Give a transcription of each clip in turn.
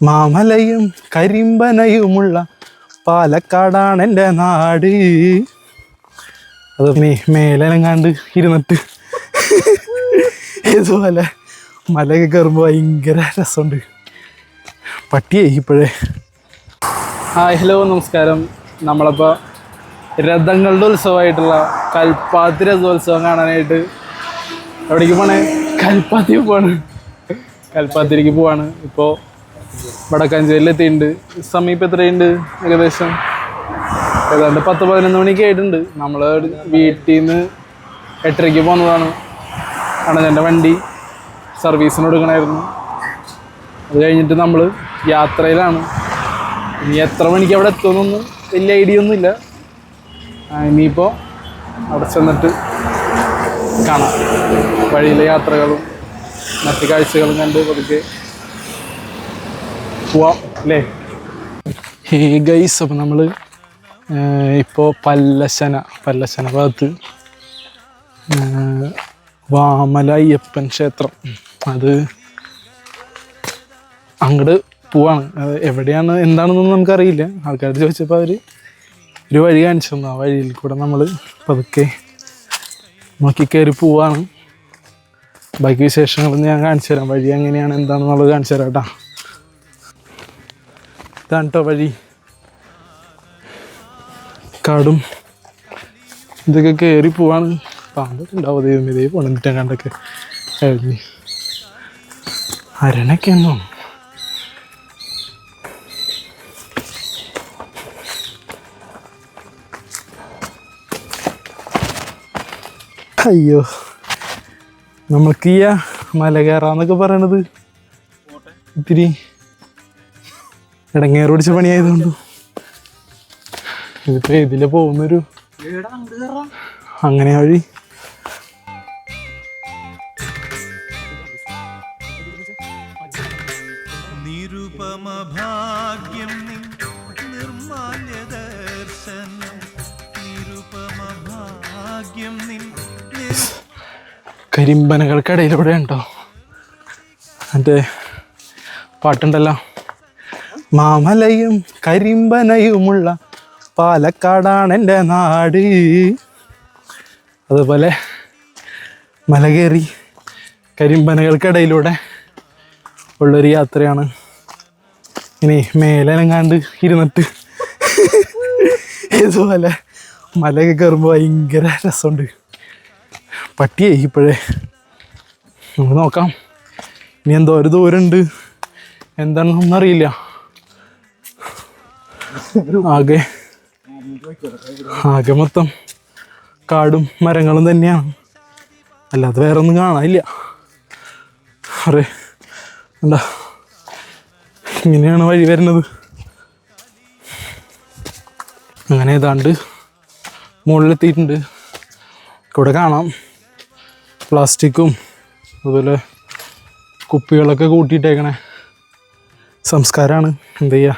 മാമലയും കരിമ്പനയുമുള്ള പാലക്കാടാണ് എൻ്റെ നാട്. അത് ഇനി മേലെങ്ങാണ്ട് ഇരുന്നിട്ട് ഇതുപോലെ മലയൊക്കെ കയറുമ്പോൾ ഭയങ്കര രസമുണ്ട്. പട്ടിയായി ഇപ്പോഴേ. ഹായ് ഹലോ നമസ്കാരം. നമ്മളപ്പോൾ രഥങ്ങളുടെ ഉത്സവമായിട്ടുള്ള കൽപ്പാത്തി രഥോത്സവം കാണാനായിട്ട് എവിടേക്ക് പോണേ? കൽപ്പാത്തി പോവാണ്. കൽപ്പാത്തിലേക്ക് പോവാണ്. ഇപ്പോൾ വടക്കാഞ്ചേരിയിലെത്തിയിട്ടുണ്ട്. സമയം ഇപ്പം എത്രയുണ്ട്? ഏകദേശം ഏതാണ്ട് 10-11 മണിക്ക് ആയിട്ടുണ്ട്. നമ്മൾ വീട്ടിൽ നിന്ന് 8:30 പോകുന്നതാണ്. അണ്ണൻ്റെ വണ്ടി സർവീസിന് കൊടുക്കണമായിരുന്നു. അത് കഴിഞ്ഞിട്ട് നമ്മൾ യാത്രയിലാണ്. ഇനി എത്ര മണിക്ക് അവിടെ എത്തുമെന്നൊന്നും വലിയ ഐഡിയ ഒന്നുമില്ല. ഇനിയിപ്പോൾ അവിടെ ചെന്നിട്ട് കാണാം. വഴിയിലെ യാത്രകളും മറ്റ് കാഴ്ചകളും കണ്ട് പതുക്കെ പോവാം അല്ലേ? ഹേ ഗൈസ്, അപ്പോൾ നമ്മൾ ഇപ്പോൾ പല്ലശന ഭാഗത്ത് വാമല അയ്യപ്പൻ ക്ഷേത്രം, അത് അങ്ങോട്ട് പോവാണ്. എവിടെയാണ് എന്താണെന്നൊന്നും നമുക്കറിയില്ല. ആൾക്കാരോട് ചോദിച്ചപ്പോൾ അവർ ഒരു വഴി കാണിച്ചു തന്നു. ആ വഴിയിൽ കൂടെ നമ്മൾ പതുക്കെ നോക്കി കയറി പോവാണ്. ബാക്കി വിശേഷങ്ങളൊന്നും ഞാൻ കാണിച്ചു തരാം. വഴി എങ്ങനെയാണ് എന്താണെന്നുള്ളത് കാണിച്ചു തരാം കേട്ടോ. ഇതാണ് കേട്ടോ വഴി. കാടും ഇതൊക്കെ കയറി പോവാണ്. പാമ്പൊക്കെ ഉണ്ടാവും. ഇതേ പോണിട്ട് കണ്ടൊക്കെ കഴിഞ്ഞ് അരണൊക്കെ ഒന്നോ. അയ്യോ, നമ്മൾക്ക് ഈ മല കയറാന്നൊക്കെ പറയണത് ഇത്തിരി ഇടങ്ങേറ് പിടിച്ച പണിയായതുകൊണ്ട് ഇതിപ്പോൾ ഇതിൽ പോകുന്നൊരു അങ്ങനെ വഴി. കരിമ്പനകൾക്കിടയിലൂടെ ഉണ്ടോ മറ്റേ പാട്ടുണ്ടല്ലോ, മാമലയും കരിമ്പനയുമുള്ള പാലക്കാടാണ് എൻ്റെ നാട്. അതുപോലെ മല കയറി കരിമ്പനകൾക്കിടയിലൂടെ ഉള്ളൊരു യാത്രയാണ്. ഇനി മേലെങ്ങാണ്ട് ഇരുന്നിട്ട് ഇതുപോലെ മലയൊക്കെ കയറുമ്പോൾ ഭയങ്കര രസമുണ്ട്. പട്ടിയായി ഇപ്പോഴേ. നമുക്ക് നോക്കാം ഇനി എന്തോ ഒരു ദൂരമുണ്ട്, എന്താണെന്നൊന്നും അറിയില്ല. ആകെ മൊത്തം കാടും മരങ്ങളും തന്നെയാണ്, അല്ലാതെ വേറെ ഒന്നും കാണാനില്ല. അറേ എന്താ ഇങ്ങനെയാണ് വഴി വരുന്നത്. അങ്ങനെ ഏതാണ്ട് മുകളിലെത്തിയിട്ടുണ്ട്. ഇവിടെ കാണാം പ്ലാസ്റ്റിക്കും അതുപോലെ കുപ്പികളൊക്കെ കൂട്ടിയിട്ടേക്കണേ സംസ്കാരമാണ്. എന്ത് ചെയ്യുക,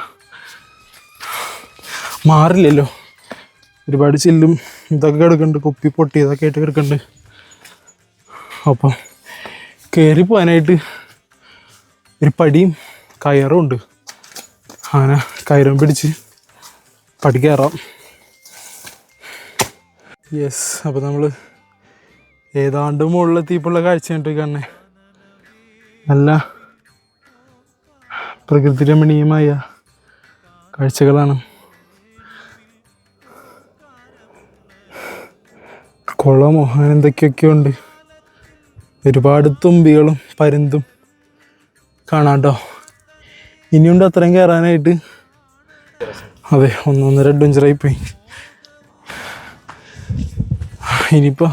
മാറില്ലല്ലോ. ഒരുപാട് ചില്ലും ഇതൊക്കെ കിടക്കുന്നുണ്ട്, കുപ്പി പൊട്ടിയതൊക്കെ ആയിട്ട് കിടക്കുന്നുണ്ട്. അപ്പം കയറി പോകാനായിട്ട് ഒരു പടിയും കയറും ഉണ്ട്. അങ്ങനെ കയറും പിടിച്ച് പടി കയറാം. യെസ്, അപ്പോൾ നമ്മൾ ഏതാണ്ട് മുകളിലെത്തിയപ്പോഴുള്ള കാഴ്ച കണ്ടിട്ട് കാണണേ. നല്ല പ്രകൃതി രമണീയമായ കാഴ്ചകളാണ്. കുളമോ അങ്ങനെ എന്തൊക്കെയൊക്കെയോ ഉണ്ട്. ഒരുപാട് തുമ്പികളും പരുന്തും കാണാട്ടോ. ഇനിയുണ്ട് അത്രയും കയറാനായിട്ട്. അതെ, 1-1.5 അഡ്വഞ്ചറായിപ്പോയി. ഇനിയിപ്പോൾ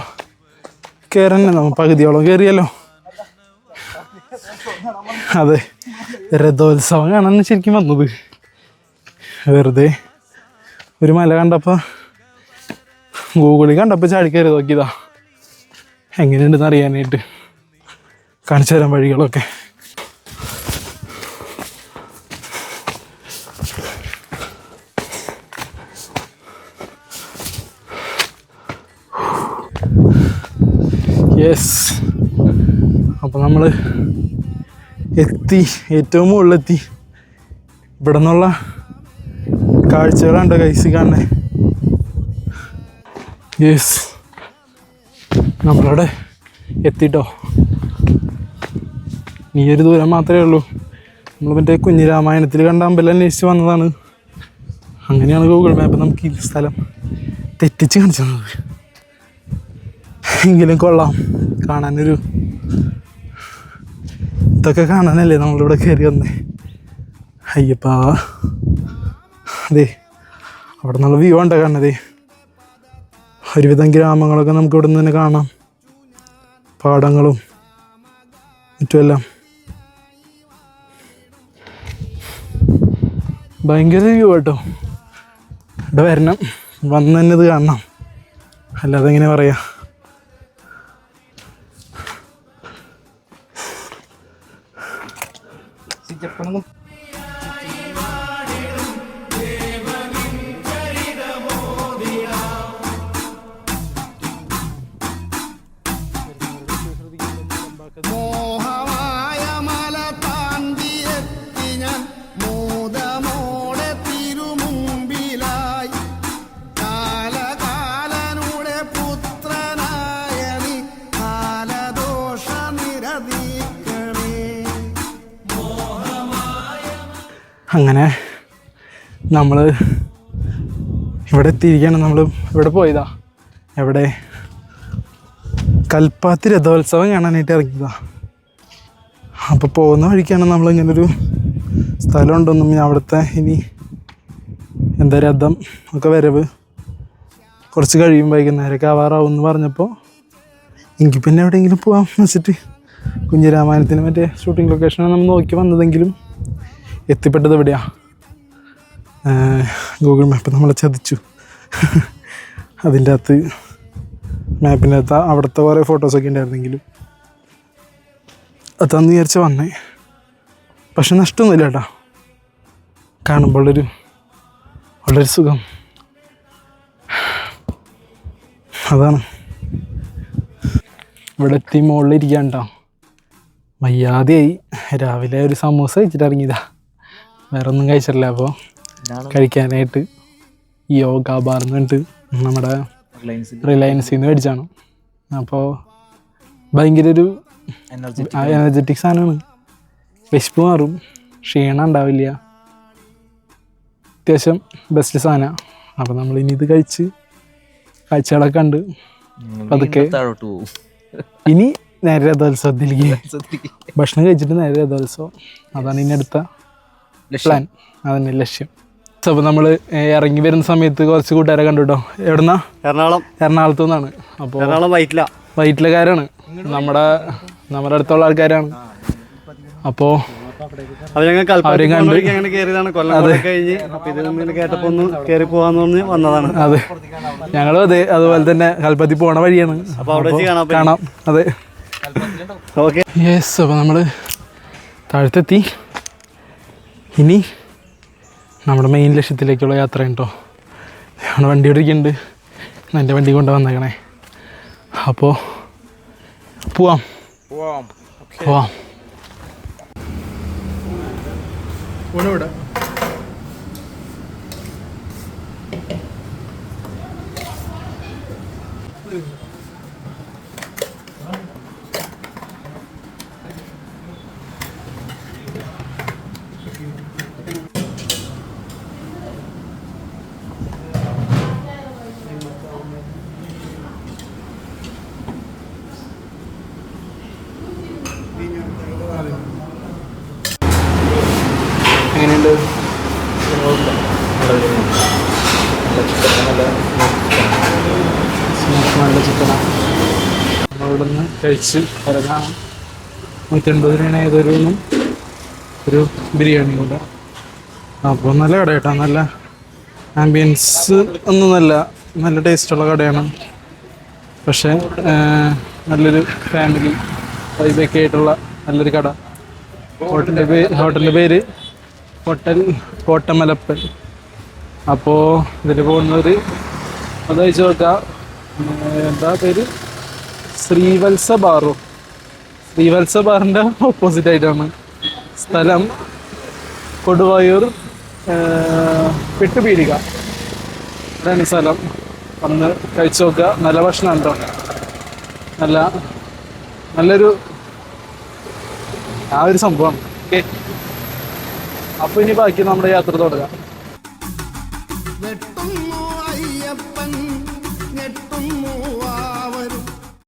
കയറന്നെ, നമ്മൾ പകുതിയോളം കയറിയല്ലോ. അതെ, രഥോത്സവം കാണാൻ ശരിക്കും വന്നത്. വെറുതെ ഒരു മല കണ്ടപ്പോൾ ഗൂഗിളിൽ കണ്ടപ്പോൾ ചാടി കയറി നോക്കിയതാ എങ്ങനെയുണ്ടെന്ന് അറിയാനായിട്ട്. കാണിച്ചു തരാൻ വഴികളൊക്കെ. യെസ്, അപ്പോൾ നമ്മൾ എത്തി, ഏറ്റവും മുകളിലെത്തി. ഇവിടെ നിന്നുള്ള കാഴ്ചകളുണ്ട് കൈസി കാണേ. യെസ്, നമ്മളവിടെ എത്തിട്ടോ. ഈ ഒരു ദൂരം മാത്രമേ ഉള്ളൂ. നമ്മൾ മറ്റേ കുഞ്ഞിരാമായണത്തിൽ കണ്ട അമ്പലം അന്വേഷിച്ച് വന്നതാണ്. അങ്ങനെയാണ് ഗൂഗിൾ മാപ്പ് നമുക്ക് ഈ സ്ഥലം തെറ്റിച്ച് കാണിച്ചു തന്നത്. എങ്കിലും കൊള്ളാം, കാണാനൊരു ഇതൊക്കെ കാണാനല്ലേ നമ്മളിവിടെ കയറി വന്നേ. അയ്യപ്പാ, അതെ അവിടെ നിന്നുള്ള വ്യൂ ഉണ്ടോ കാണതേ. ഒരുവിധം ഗ്രാമങ്ങളൊക്കെ നമുക്ക് ഇവിടെ നിന്ന് തന്നെ കാണാം, പാടങ്ങളും മറ്റുമെല്ലാം. ഭയങ്കര വ്യൂ കേട്ടോ. ഇവിടെ വരണം, വന്ന് തന്നെ ഇത് കാണണം, അല്ലാതെ എങ്ങനെ പറയാ. അങ്ങനെ നമ്മൾ ഇവിടെ എത്തിയിരിക്കുകയാണ്. നമ്മൾ ഇവിടെ പോയതാ, എവിടെ കൽപ്പാത്തി രഥോത്സവം കാണാനായിട്ട് ഇറങ്ങിയതാ. അപ്പോൾ പോകുന്ന വഴിക്കാണ് നമ്മളിങ്ങനൊരു സ്ഥലം ഉണ്ടെന്നും അവിടുത്തെ ഇനി എന്താ രഥം ഒക്കെ വരവ് കുറച്ച് കഴിയും, വൈകുന്നേരമൊക്കെ ആവാറാവും എന്ന് പറഞ്ഞപ്പോൾ എനിക്ക് പിന്നെ എവിടെയെങ്കിലും പോകാൻ വെച്ചിട്ട് കുഞ്ഞിരാമായണത്തിന് മറ്റേ ഷൂട്ടിംഗ് ലൊക്കേഷനാണ് നമ്മൾ നോക്കി വന്നതെങ്കിലും എത്തിപ്പെട്ടത് എവിടെയാണ്. ഗൂഗിൾ മാപ്പ് നമ്മളെ ചതിച്ചു. അതിൻ്റെ അകത്ത് മാപ്പിൻ്റെ അകത്ത് അവിടുത്തെ കുറേ ഫോട്ടോസൊക്കെ ഉണ്ടായിരുന്നെങ്കിലും അതാന്ന് വിചാരിച്ച് വന്നേ. പക്ഷെ നഷ്ടമൊന്നുമില്ല കേട്ടോ, കാണുമ്പോൾ വളരെ സുഖം. അതാണ് ഇവിടെ എത്തി മുകളിലിരിക്കാൻ കേട്ടോ. വയ്യാതെയായി. രാവിലെ ഒരു സമൂസ കഴിച്ചിട്ട് ഇറങ്ങിയതാ, വേറെ ഒന്നും കഴിച്ചിട്ടില്ല. അപ്പോൾ കഴിക്കാനായിട്ട് യോഗ ബാർ എന്ന് പറഞ്ഞിട്ട് നമ്മുടെ റിലയൻസിൽ നിന്ന് മേടിച്ചാണ്. അപ്പോൾ ഭയങ്കര ഒരു എനർജറ്റിക് സാധനമാണ്. വിശപ്പ് മാറും, ക്ഷീണം ഉണ്ടാവില്ല, അത്യാവശ്യം ബെസ്റ്റ് സാധനമാണ്. അപ്പോൾ നമ്മളിനി ഇത് കഴിച്ച് കാഴ്ചകളൊക്കെ കണ്ട് അതൊക്കെ ഇനി നേരെ രഥോത്സവത്തിലേക്ക് ഭക്ഷണം കഴിച്ചിട്ട് നേരെ രഥോത്സവം. അതാണ് ഇനി അടുത്ത പ്ലാൻ, അതന്നെ ലക്ഷ്യം. അപ്പോൾ നമ്മൾ ഇറങ്ങി വരുന്ന സമയത്ത് കുറച്ച് കൂട്ടുകാരെ കണ്ടു കേട്ടോ. എവിടുന്നാ? എറണാകുളത്തു നിന്നാണ്. അപ്പോൾ വൈറ്റിലക്കാരാണ്, നമ്മുടെ അടുത്തുള്ള ആൾക്കാരാണ്. അപ്പോൾ അവരെയും കണ്ട് അതെ, ഞങ്ങളും അതെ അതുപോലെ തന്നെ കൽപ്പത്തി പോണ വഴിയാണ്, കാണാം. അതെ, യെസ്. അപ്പോൾ നമ്മൾ താഴത്തെത്തി. ഇനി നമ്മുടെ മെയിൻ ലക്ഷ്യത്തിലേക്കുള്ള യാത്ര കേട്ടോ. ഞങ്ങളുടെ വണ്ടി ഓടിക്കുന്നുണ്ട്, എൻ്റെ വണ്ടി കൊണ്ട് വന്നേക്കണേ. അപ്പോൾ പോവാം. എങ്ങനെയുണ്ട്? നല്ല ചിക്കനാണ്. നമ്മളിവിടെ നിന്ന് കഴിച്ച് ഇറങ്ങാം. 180 രൂപയാണ് ഏതൊരു ബിരിയാണി കൂടെ. അപ്പോൾ നല്ല കട കേട്ടോ, നല്ല ആംബിയൻസ് ഒന്നും നല്ല ടേസ്റ്റുള്ള കടയാണ്. പക്ഷേ നല്ലൊരു ഫാമിലി വൈബൊക്കെ ആയിട്ടുള്ള നല്ലൊരു കട. ഹോട്ടലിൻ്റെ പേര് ഹോട്ടൽ കോട്ടമലപ്പൻ. അപ്പോൾ ഇതിൽ പോകുന്നവർ അത് കഴിച്ച് നോക്കാം. എന്താ പേര്? ശ്രീവത്സ ബാറിൻ്റെ ഓപ്പോസിറ്റ് ആയിട്ടാണ് സ്ഥലം. കൊടുവായൂർ പെട്ടുപീടിക ഇതാണ് സ്ഥലം. വന്ന് കഴിച്ചു നോക്കുക. നല്ല ഭക്ഷണം കേട്ടോ. നല്ലൊരു ആ ഒരു സംഭവം. ഓക്കെ, അപ്പോൾ ഇനി ബാക്കി നമ്മുടെ യാത്ര തുടരാം. അയ്യപ്പൻ ഞെട്ടുന്നു വാവരും